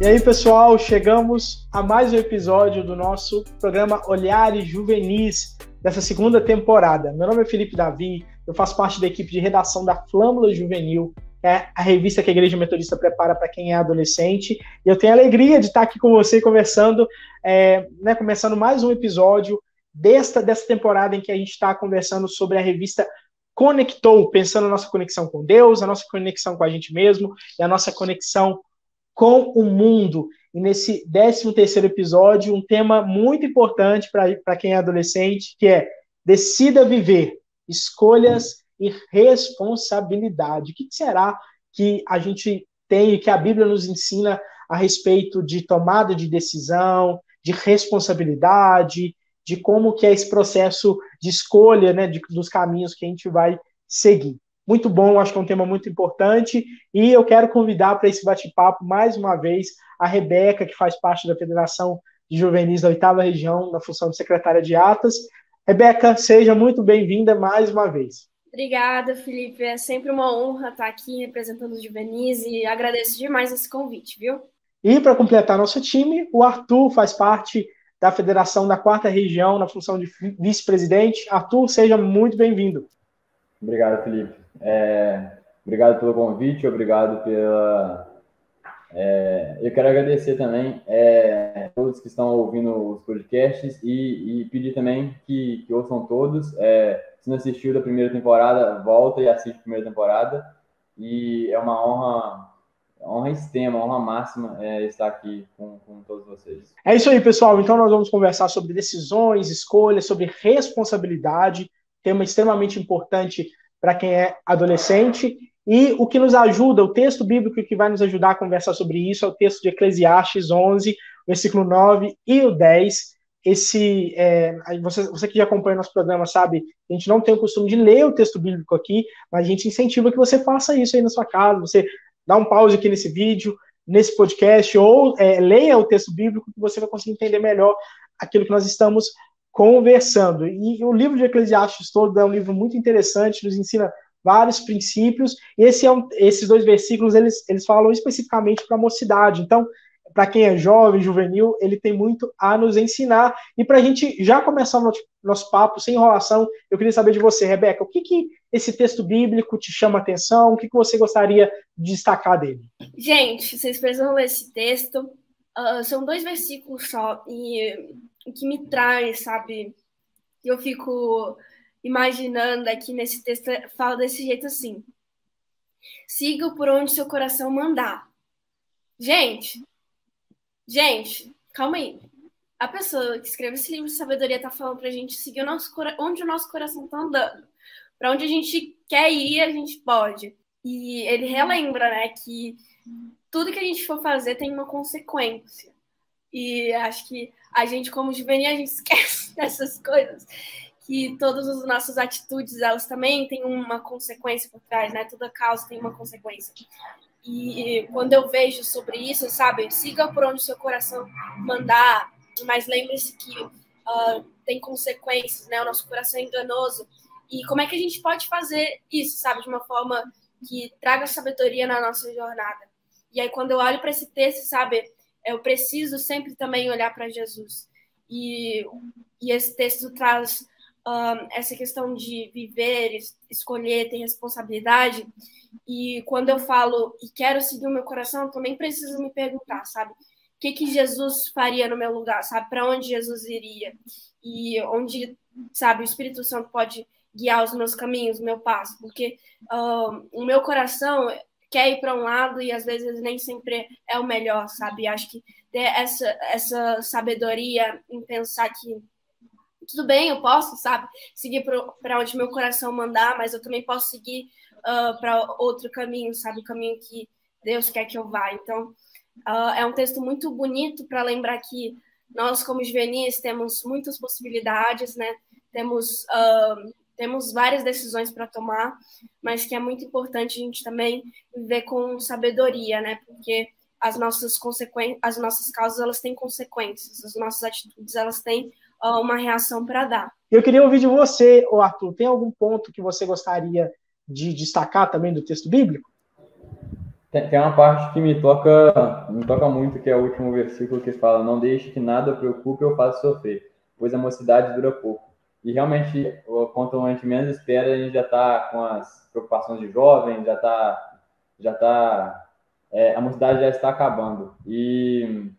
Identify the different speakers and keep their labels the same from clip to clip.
Speaker 1: E aí, pessoal, chegamos a mais um episódio do nosso programa Olhares Juvenis, dessa segunda temporada. Meu nome é Felipe Davi, eu faço parte da equipe de redação da Flâmula Juvenil, que é a revista que a Igreja Metodista prepara para quem é adolescente. E eu tenho a alegria de estar aqui com você conversando, começando mais um episódio dessa temporada em que a gente está conversando sobre a revista Conectou, pensando na nossa conexão com Deus, a nossa conexão com a gente mesmo e a nossa conexão com o mundo. E nesse 13º episódio, um tema muito importante para quem é adolescente, que é decida viver, escolhas e responsabilidade. O que será que a gente tem, que a Bíblia nos ensina a respeito de tomada de decisão, de responsabilidade, de como que é esse processo de escolha, né, dos caminhos que a gente vai seguir. Muito bom, acho que é um tema muito importante, e eu quero convidar para esse bate-papo, mais uma vez, a Rebeca, que faz parte da Federação de Juvenis da 8ª Região, na função de secretária de Atas. Rebeca, seja muito bem-vinda mais uma vez.
Speaker 2: Obrigada, Felipe. É sempre uma honra estar aqui representando os juvenis e agradeço demais esse convite, viu?
Speaker 1: E para completar nosso time, o Arthur faz parte da Federação da 4ª Região, na função de vice-presidente. Arthur, seja muito bem-vindo.
Speaker 3: Obrigado, Felipe. Obrigado pelo convite, obrigado pela... eu quero agradecer também a todos que estão ouvindo os podcasts e pedir também que ouçam todos. Se não assistiu da primeira temporada, volta e assiste a primeira temporada. E é uma honra extrema, honra máxima estar aqui com todos vocês.
Speaker 1: É isso aí, pessoal. Então nós vamos conversar sobre decisões, escolhas, sobre responsabilidade, tema extremamente importante para quem é adolescente. E o que nos ajuda, o texto bíblico que vai nos ajudar a conversar sobre isso é o texto de Eclesiastes 11, versículo 9 e o 10. Você que já acompanha nosso programa sabe, a gente não tem o costume de ler o texto bíblico aqui, mas a gente incentiva que você faça isso aí na sua casa, você dá um pause aqui nesse vídeo, nesse podcast, ou leia o texto bíblico, que você vai conseguir entender melhor aquilo que nós estamos conversando. E o livro de Eclesiastes todo é um livro muito interessante, nos ensina vários princípios, e esses dois versículos, eles falam especificamente para a mocidade. Então, para quem é jovem, juvenil, ele tem muito a nos ensinar. E para a gente já começar o nosso papo, sem enrolação, eu queria saber de você, Rebeca, o que esse texto bíblico te chama a atenção? O que você gostaria de destacar dele?
Speaker 2: Gente, vocês precisam ler esse texto. São 2 versículos só, e o que me traz, sabe? Eu fico imaginando aqui nesse texto, fala desse jeito assim: siga por onde seu coração mandar. Gente, calma aí. A pessoa que escreve esse livro de sabedoria está falando para a gente seguir onde o nosso coração está andando. Para onde a gente quer ir, a gente pode. E ele relembra, né, que tudo que a gente for fazer tem uma consequência. E acho que a gente, como juvenil, a gente esquece dessas coisas. Que todas as nossas atitudes, elas também têm uma consequência por trás, né? Toda causa tem uma consequência. E quando eu vejo sobre isso, sabe? Siga por onde o seu coração mandar, mas lembre-se que tem consequências, né? O nosso coração é enganoso. E como é que a gente pode fazer isso, sabe? De uma forma que traga sabedoria na nossa jornada. E aí, quando eu olho para esse texto, sabe? Eu preciso sempre também olhar para Jesus. E esse texto traz essa questão de viver, escolher, ter responsabilidade. E quando eu falo e quero seguir o meu coração, eu também preciso me perguntar, sabe? O que Jesus faria no meu lugar, sabe? Para onde Jesus iria? E onde, sabe, o Espírito Santo pode guiar os meus caminhos, o meu passo. Porque o meu coração quer ir para um lado e às vezes nem sempre é o melhor, sabe? Acho que ter essa sabedoria em pensar que tudo bem, eu posso, sabe, seguir para onde meu coração mandar, mas eu também posso seguir para outro caminho, sabe, o caminho que Deus quer que eu vá. Então, é um texto muito bonito para lembrar que nós, como juvenis, temos muitas possibilidades, né? Temos várias decisões para tomar, mas que é muito importante a gente também viver com sabedoria, né? Porque as nossas causas, elas têm consequências, as nossas atitudes, elas têm uma reação para dar.
Speaker 1: Eu queria ouvir de você, Arthur, tem algum ponto que você gostaria de destacar também do texto bíblico?
Speaker 3: Tem uma parte que me toca muito, que é o último versículo que fala: não deixe que nada preocupe ou faça sofrer, pois a mocidade dura pouco. E realmente, quanto a gente menos espera, a gente já está com as preocupações de jovem, a mocidade já está acabando. E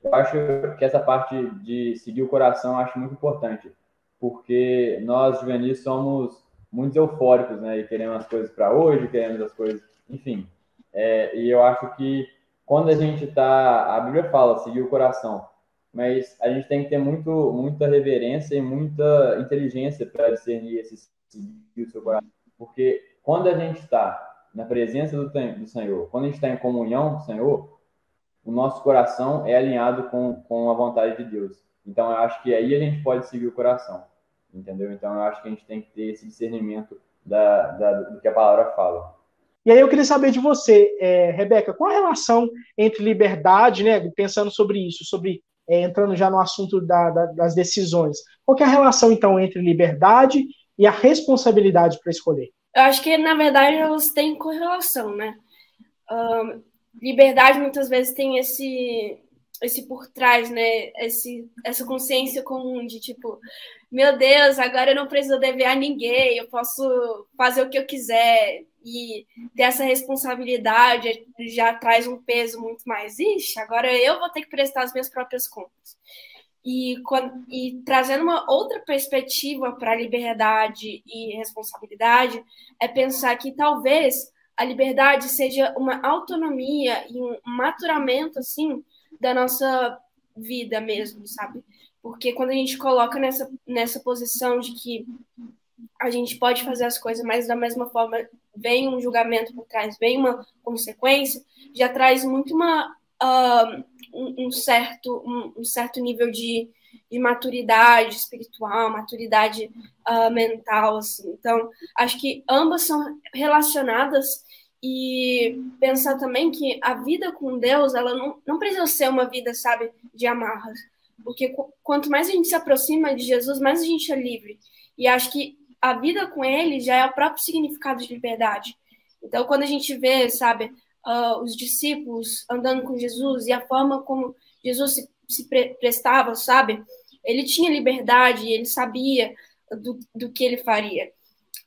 Speaker 3: eu acho que essa parte de seguir o coração eu acho muito importante, porque nós juvenis somos muito eufóricos, né? E queremos as coisas para hoje, queremos as coisas, enfim. E eu acho que quando a gente está, a Bíblia fala, seguir o coração, mas a gente tem que ter muita reverência e muita inteligência para discernir seguir o seu coração, porque quando a gente está na presença do Senhor, quando a gente está em comunhão com o Senhor, o nosso coração é alinhado com a vontade de Deus. Então, eu acho que aí a gente pode seguir o coração, entendeu? Então, eu acho que a gente tem que ter esse discernimento do que a palavra fala.
Speaker 1: E aí eu queria saber de você, Rebeca, qual a relação entre liberdade, né, pensando sobre isso, entrando já no assunto das decisões, qual que é a relação, então, entre liberdade e a responsabilidade para escolher?
Speaker 2: Eu acho que, na verdade, elas têm correlação, né? Liberdade, muitas vezes, tem esse por trás, né? Essa consciência comum de, tipo, meu Deus, agora eu não preciso dever a ninguém, eu posso fazer o que eu quiser. E ter essa responsabilidade já traz um peso muito mais. Ixi, agora eu vou ter que prestar as minhas próprias contas. E trazendo uma outra perspectiva para a liberdade e responsabilidade, é pensar que talvez a liberdade seja uma autonomia e um maturamento, assim, da nossa vida mesmo, sabe? Porque quando a gente coloca nessa posição de que a gente pode fazer as coisas, mas da mesma forma vem um julgamento por trás, vem uma consequência, já traz muito um certo nível de maturidade espiritual, maturidade mental, assim. Então, acho que ambas são relacionadas, e pensar também que a vida com Deus, ela não precisa ser uma vida, sabe, de amarras, porque quanto mais a gente se aproxima de Jesus, mais a gente é livre. E acho que a vida com ele já é o próprio significado de liberdade. Então, quando a gente vê, sabe, os discípulos andando com Jesus e a forma como Jesus se prestava, sabe, ele tinha liberdade, ele sabia do que ele faria.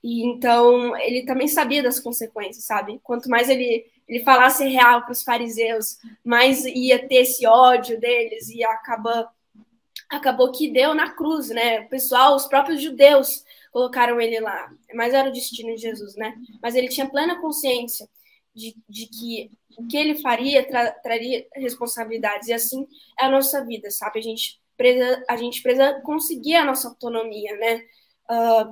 Speaker 2: E então, ele também sabia das consequências, sabe? Quanto mais ele falasse real para os fariseus, mais ia ter esse ódio deles, e acabou que deu na cruz, né? O pessoal, os próprios judeus colocaram ele lá, mas era o destino de Jesus, né? Mas ele tinha plena consciência de que o que ele faria traria responsabilidades, e assim é a nossa vida, sabe? A gente precisa conseguir a nossa autonomia, né?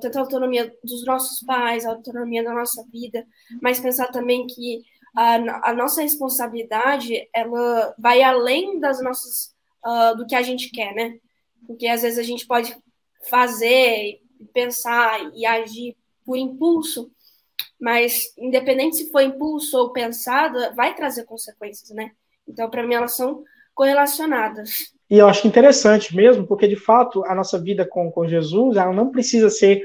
Speaker 2: Tanto a autonomia dos nossos pais, a autonomia da nossa vida, mas pensar também que a nossa responsabilidade, ela vai além das nossas, do que a gente quer, né? Porque às vezes a gente pode fazer, pensar e agir por impulso, mas independente se for impulso ou pensado, vai trazer consequências, né? Então, para mim, elas são correlacionadas.
Speaker 1: E eu acho interessante mesmo, porque de fato a nossa vida com Jesus, ela não precisa ser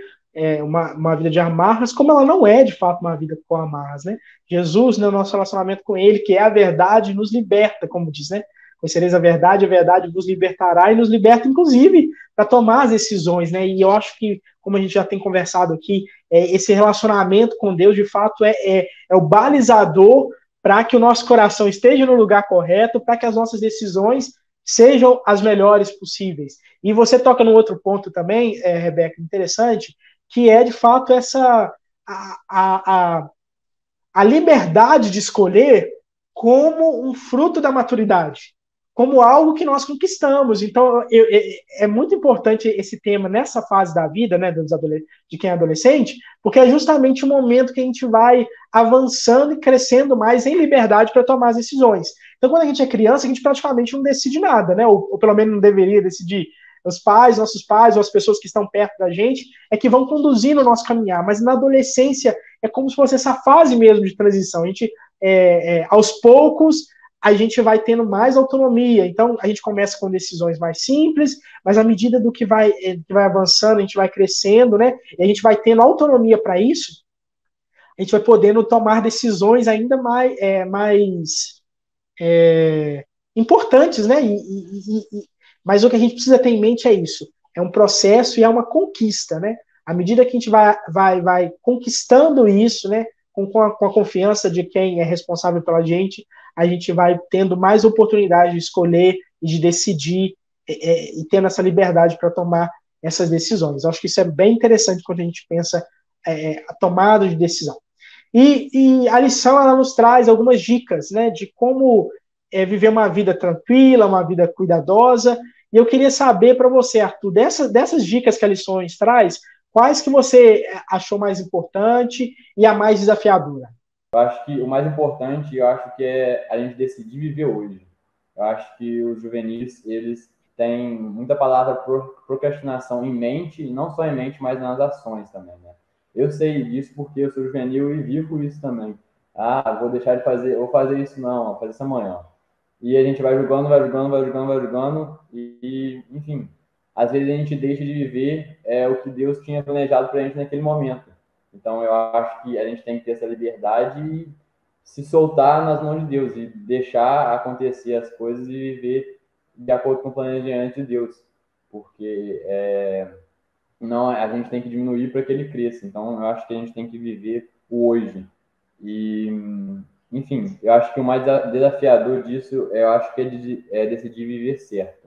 Speaker 1: uma vida de amarras, como ela não é de fato uma vida com amarras, né? Jesus, no nosso relacionamento com ele, que é a verdade, nos liberta, como diz, né? Conhecereis a verdade vos libertará, e nos liberta, inclusive, para tomar as decisões, né? E eu acho que, como a gente já tem conversado aqui, esse relacionamento com Deus, de fato, é o balizador para que o nosso coração esteja no lugar correto, para que as nossas decisões sejam as melhores possíveis. E você toca num outro ponto também, Rebeca, interessante, que é, de fato, a liberdade de escolher como um fruto da maturidade, como algo que nós conquistamos. Então, é muito importante esse tema nessa fase da vida, né, de quem é adolescente, porque é justamente o momento que a gente vai avançando e crescendo mais em liberdade para tomar as decisões. Então, quando a gente é criança, a gente praticamente não decide nada, né, ou pelo menos não deveria decidir. Os pais, nossos pais, ou as pessoas que estão perto da gente, é que vão conduzindo o nosso caminhar. Mas na adolescência, é como se fosse essa fase mesmo de transição. A gente, aos poucos, a gente vai tendo mais autonomia. Então, a gente começa com decisões mais simples, mas à medida do que vai avançando, a gente vai crescendo, né? E a gente vai tendo autonomia para isso, a a gente vai podendo tomar decisões ainda mais importantes, né? Mas o que a gente precisa ter em mente é isso. É um processo e é uma conquista, né? À medida que a gente vai conquistando isso, né? Com a confiança de quem é responsável pela gente, a gente vai tendo mais oportunidade de escolher e de decidir e tendo essa liberdade para tomar essas decisões. Eu acho que isso é bem interessante quando a gente pensa a tomada de decisão. E a lição, ela nos traz algumas dicas, né, de como viver uma vida tranquila, uma vida cuidadosa. E eu queria saber para você, Arthur, dessas dicas que a lição traz, quais que você achou mais importante e a mais desafiadora?
Speaker 3: Eu acho que o mais importante, eu acho que é a gente decidir viver hoje. Eu acho que os juvenis, eles têm muita palavra procrastinação em mente, e não só em mente, mas nas ações também, né? Eu sei disso porque eu sou juvenil e vivo isso também. Ah, vou deixar de fazer, vou fazer isso não, vou fazer isso amanhã. E a gente vai julgando, enfim, às vezes a gente deixa de viver o que Deus tinha planejado para a gente naquele momento. Então, eu acho que a gente tem que ter essa liberdade e se soltar nas mãos de Deus e deixar acontecer as coisas e viver de acordo com o planejamento de Deus. Porque não, a gente tem que diminuir para que ele cresça. Então, eu acho que a gente tem que viver o hoje. E, enfim, eu acho que o mais desafiador disso, eu acho que é decidir viver certo.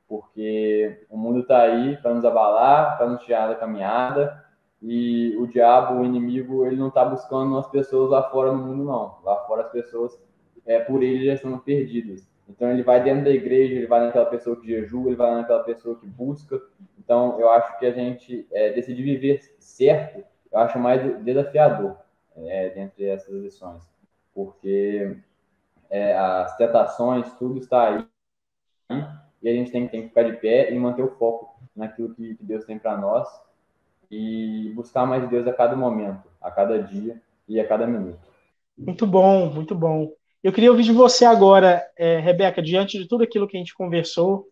Speaker 3: Porque o mundo está aí para nos abalar, para nos tirar da caminhada, e o diabo, o inimigo, ele não está buscando as pessoas lá fora no mundo, não. Lá fora as pessoas, por ele, já estão perdidas. Então ele vai dentro da igreja, ele vai naquela pessoa que jejua, ele vai naquela pessoa que busca. Então eu acho que a gente decidir viver certo, eu acho mais desafiador dentre essas lições. Porque as tentações, tudo está aí, e a gente tem que ficar de pé e manter o foco naquilo que Deus tem para nós e buscar mais Deus a cada momento, a cada dia e a cada minuto.
Speaker 1: Muito bom, muito bom. Eu queria ouvir de você agora, Rebeca, diante de tudo aquilo que a gente conversou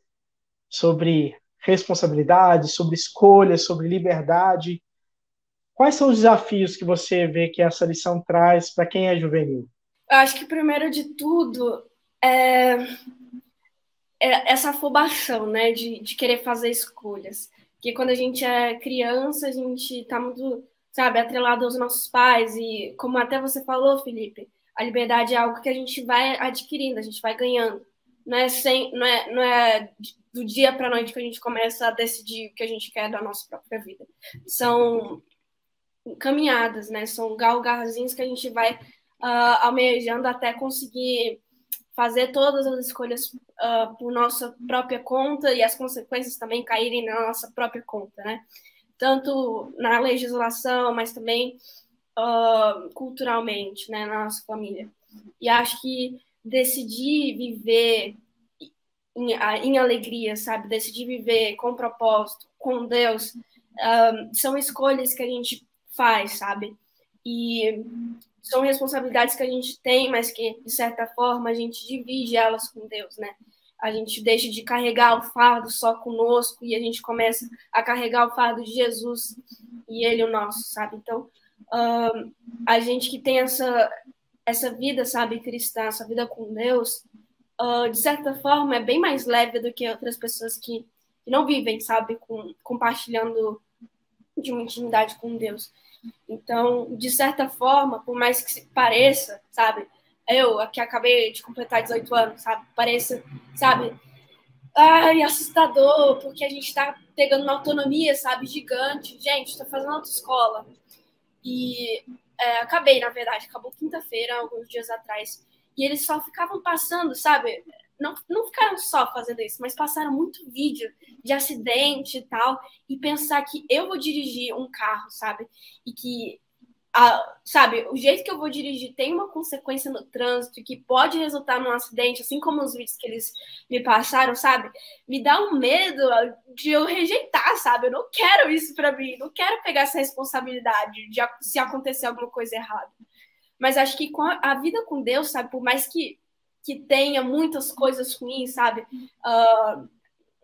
Speaker 1: sobre responsabilidade, sobre escolha, sobre liberdade, quais são os desafios que você vê que essa lição traz para quem é juvenil?
Speaker 2: Eu acho que, primeiro de tudo, é essa afobação, né, de querer fazer escolhas. Porque quando a gente é criança, a gente está muito, sabe, atrelado aos nossos pais. E, como até você falou, Felipe, a liberdade é algo que a gente vai adquirindo, a gente vai ganhando. Não é do dia para a noite que a gente começa a decidir o que a gente quer da nossa própria vida. São caminhadas, né? São galgarzinhos que a gente vai almejando até conseguir fazer todas as escolhas por nossa própria conta e as consequências também caírem na nossa própria conta, né? Tanto na legislação, mas também culturalmente, né? Na nossa família. E acho que decidir viver em alegria, sabe? Decidir viver com propósito, com Deus, são escolhas que a gente faz, sabe? E são responsabilidades que a gente tem, mas que, de certa forma, a gente divide elas com Deus, né? A gente deixa de carregar o fardo só conosco e a gente começa a carregar o fardo de Jesus e Ele o nosso, sabe? Então, a gente que tem essa vida, sabe, cristã, essa vida com Deus, de certa forma, é bem mais leve do que outras pessoas que não vivem, sabe, compartilhando de uma intimidade com Deus. Então, de certa forma, por mais que pareça, sabe, eu aqui acabei de completar 18 anos, sabe, pareça, sabe, assustador, porque a gente tá pegando uma autonomia, sabe, gigante. Gente, tô fazendo autoescola. E acabei, na verdade, acabou quinta-feira, alguns dias atrás. E eles só ficavam passando, sabe, não ficaram só fazendo isso, mas passaram muito vídeo de acidente e tal, e pensar que eu vou dirigir um carro, sabe, e que, sabe, o jeito que eu vou dirigir tem uma consequência no trânsito que pode resultar num acidente, assim como os vídeos que eles me passaram, sabe, me dá um medo de eu rejeitar, sabe, eu não quero isso pra mim, não quero pegar essa responsabilidade de se acontecer alguma coisa errada. Mas acho que com a vida com Deus, sabe, por mais que tenha muitas coisas ruins, sabe,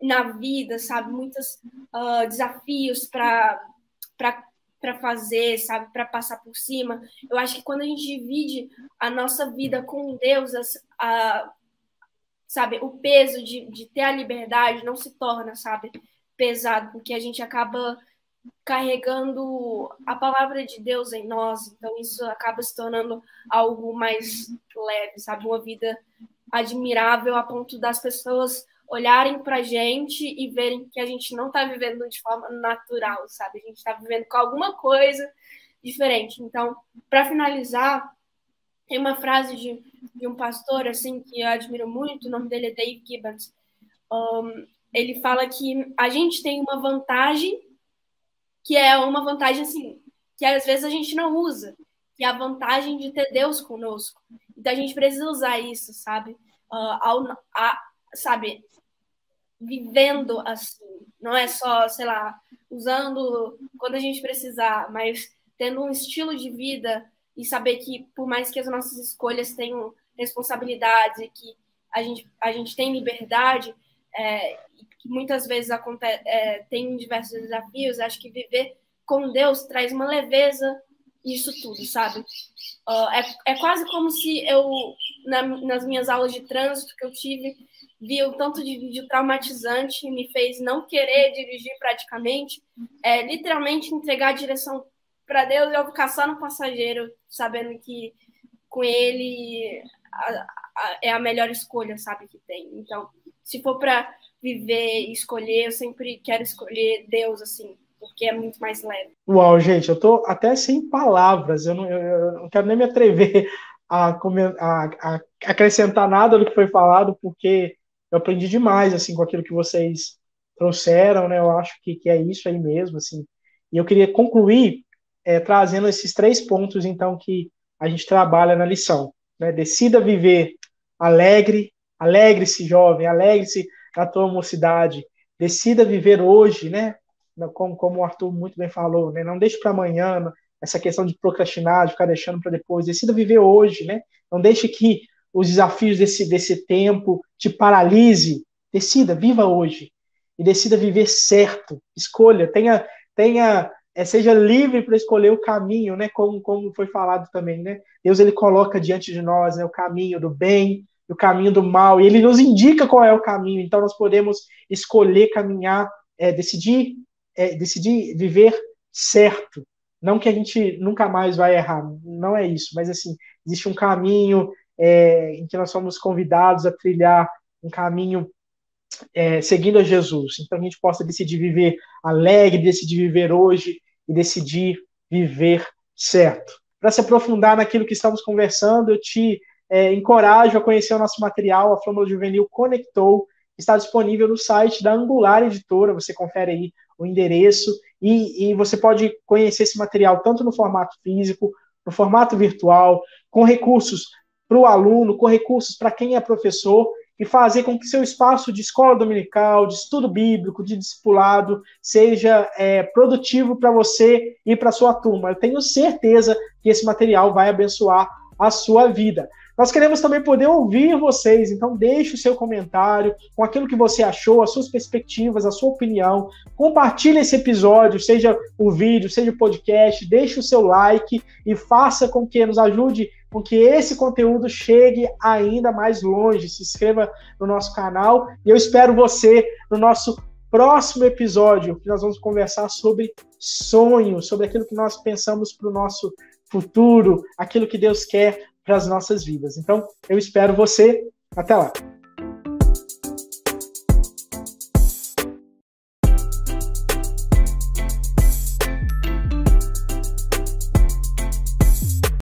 Speaker 2: na vida, sabe, muitos desafios para para fazer, sabe, para passar por cima. Eu acho que quando a gente divide a nossa vida com Deus, sabe, o peso de ter a liberdade não se torna, sabe, pesado, porque a gente acaba carregando a palavra de Deus em nós, então isso acaba se tornando algo mais leve, sabe, uma vida admirável a ponto das pessoas olharem pra gente e verem que a gente não tá vivendo de forma natural, sabe, a gente tá vivendo com alguma coisa diferente. Então, para finalizar, tem uma frase de um pastor, assim, que eu admiro muito, o nome dele é Dave Gibbons. Ele fala que a gente tem uma vantagem, que é uma vantagem, assim, que às vezes a gente não usa, que é a vantagem de ter Deus conosco. Então a gente precisa usar isso, sabe? Sabe, vivendo assim. Não é só, sei lá, usando quando a gente precisar, mas tendo um estilo de vida e saber que, por mais que as nossas escolhas tenham responsabilidade, que a gente tem liberdade, que muitas vezes tem diversos desafios, acho que viver com Deus traz uma leveza isso tudo, sabe? É quase como se eu, nas minhas aulas de trânsito que eu tive, vi o tanto de vídeo traumatizante e me fez não querer dirigir praticamente, literalmente entregar a direção para Deus e eu ficar só no passageiro, sabendo que com ele é a melhor escolha, sabe, que tem. Então, se for para viver e escolher, eu sempre quero escolher Deus, assim, porque é muito mais leve.
Speaker 1: Uau, gente, eu tô até sem palavras, eu não quero nem me atrever a acrescentar nada do que foi falado, porque eu aprendi demais, assim, com aquilo que vocês trouxeram, né, eu acho que é isso aí mesmo, assim, e eu queria concluir trazendo esses 3 pontos, então, que a gente trabalha na lição, né, decida viver alegre, alegre-se, jovem, alegre-se na tua mocidade, decida viver hoje, né, como o Arthur muito bem falou, né? Não deixe para amanhã essa questão de procrastinar, de ficar deixando para depois. Decida viver hoje, né? Não deixe que os desafios desse tempo te paralise. Decida, viva hoje e decida viver certo. Escolha, seja livre para escolher o caminho, né? Como foi falado também, né? Deus ele coloca diante de nós, né, o caminho do bem, o caminho do mal, e ele nos indica qual é o caminho. Então nós podemos escolher caminhar, decidir viver certo. Não que a gente nunca mais vai errar, não é isso, mas assim, existe um caminho em que nós somos convidados a trilhar um caminho seguindo a Jesus. Então a gente possa decidir viver alegre, decidir viver hoje e decidir viver certo. Para se aprofundar naquilo que estamos conversando, eu te encorajo a conhecer o nosso material, a Flâmula Juvenil Conectou, que está disponível no site da Angular Editora, você confere aí o endereço, e você pode conhecer esse material tanto no formato físico, no formato virtual, com recursos para o aluno, com recursos para quem é professor, e fazer com que seu espaço de escola dominical, de estudo bíblico, de discipulado, seja produtivo para você e para a sua turma. Eu tenho certeza que esse material vai abençoar a sua vida. Nós queremos também poder ouvir vocês, então deixe o seu comentário com aquilo que você achou, as suas perspectivas, a sua opinião. Compartilhe esse episódio, seja o vídeo, seja o podcast, deixe o seu like e faça com que nos ajude com que esse conteúdo chegue ainda mais longe. Se inscreva no nosso canal e eu espero você no nosso próximo episódio, que nós vamos conversar sobre sonhos, sobre aquilo que nós pensamos para o nosso futuro, aquilo que Deus quer para as nossas vidas. Então, eu espero você. Até lá!